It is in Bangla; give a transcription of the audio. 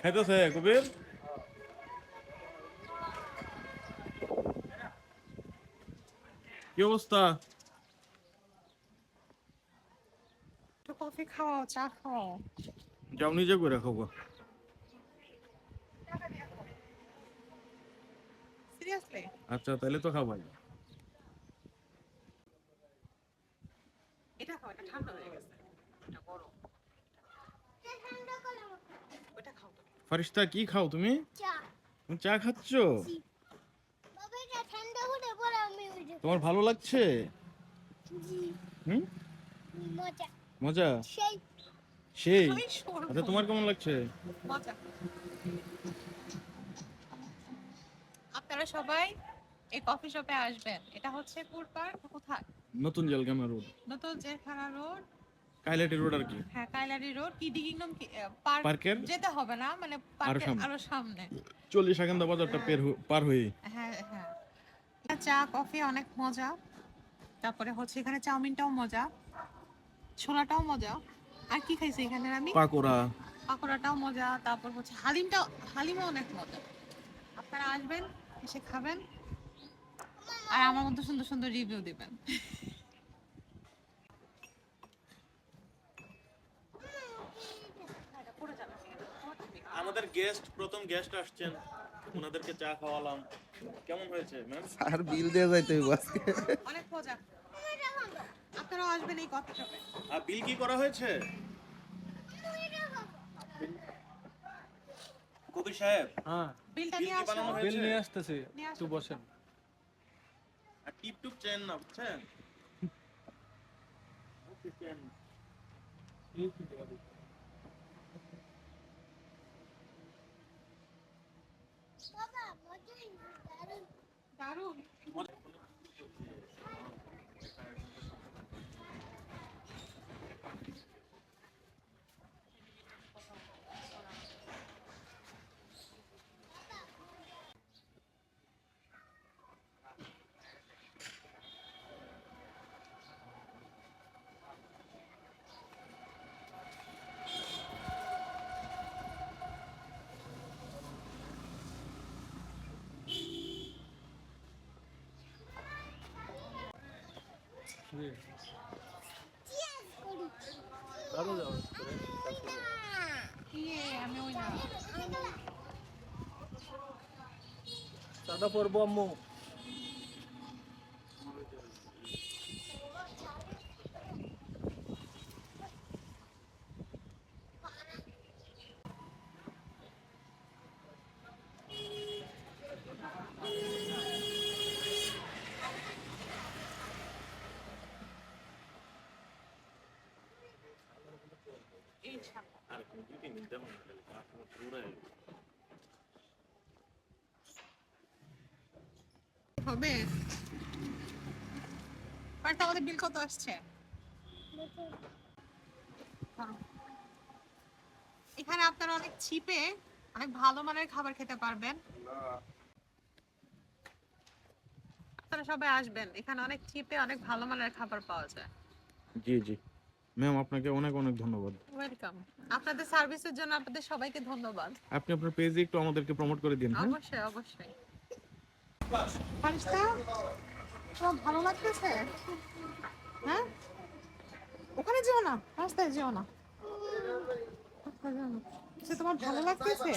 খাইতেছে কবির? কি অবস্থা? একটু কফি খাও, চা খাও। যাও নিজে করে খাবো। সিরিয়াসলি? আচ্ছা তাহলে তো খাবো। এটা খাও, এটা ঠান্ডা হয়ে গেছে। এটা গরম। ওটা খাও তুমি। ফারিস্তা কি খাও তুমি? চা। তুমি চা খাচ্ছ? জি। বাবা এটা ঠান্ডা হলে পরে আমি ওই যে তোমার ভালো লাগছে? জি। হুম, মজা। মজা সেই সেই। আমি সরবো আচ্ছা তোমার কেমন লাগছে? মজা। আপনারা সবাই এই কফি শপে আসবেন। এটা হচ্ছে পুরপাড় কোথায়? নতুন জলগামা রোড, নতুন জেলখানা রোড। কাইলাটি রোড আর কি। হ্যাঁ, কাইলারি রোড। কি ডিগিংনম পার্ক পার্কের যেতে হবে না, মানে আরো পার্কের সামনে আরো সামনে। 40 সেকেন্ড বাজারটা পার হয়ে। হ্যাঁ হ্যাঁ, চা কফি অনেক মজা। তারপরে হচ্ছে এখানে চাউমিনটাও মজা, ছোলাটাও মজা। আর কি খাইছি এখানে আমি? পাকোড়া। পাকোড়াটাও মজা। তারপর হচ্ছে হালিমও অনেক মজা। আপনারা আসবেন, এসে খাবেন, আর আমার মতো সুন্দর সুন্দর রিভিউ দিবেন। আমাদের প্রথম গেস্ট আসছেন, ওনাদেরকে চা খাওয়ালাম। কেমন হয়েছে ম্যাম? আর বিল দিয়ে যাইতে হইব আজকে। অনেক মজা। আপনারাও আসবেন এই কফি শপে। আর বিল কি করা হয়েছে? কবির সাহেব, হ্যাঁ, বিলটা বিল নিয়ে কি আসো। বানানো বিল হয়েছে? নিয়ে আসতেছি, নিয়ে আসো। একটু বসেন। আর টিপ টুপ চেন না, বুঝছেন? বাবা মজাই দারুণ। দারুণ। চিয়ার্স করি। দাঁড়ো যাও। আমি ওই না। চাঁদা পড়বো আম্মু। ইনশাআল্লাহ। আর কোন দুই মিনিট দাও না, আসলে পুরো হবে। বাট আমাদের বিল কত আসছে? ধরো। এখানে আপনারা অনেক চিপে অনেক ভালো মানের খাবার খেতে পারবেন। আপনারা সবাই আসবেন, এখানে অনেক চিপে অনেক ভালো মানের খাবার পাওয়া যায়। জি জি ম্যাম, আপনাকে অনেক অনেক ধন্যবাদ। ওয়েলকাম। আপনাদের সার্ভিসের জন্য আপনাদের সবাইকে ধন্যবাদ। আপনি আপনার পেজে একটু আমাদেরকে প্রমোট করে দিন। হ্যাঁ, অবশ্যই অবশ্যই। ফারিস্তা, তোমার ভালো লাগতেছে? হ্যাঁ, ওখানে যেও না, রাস্তায় যেও না। রাস্তায় যেও না। তোমার ভালো লাগতেছে?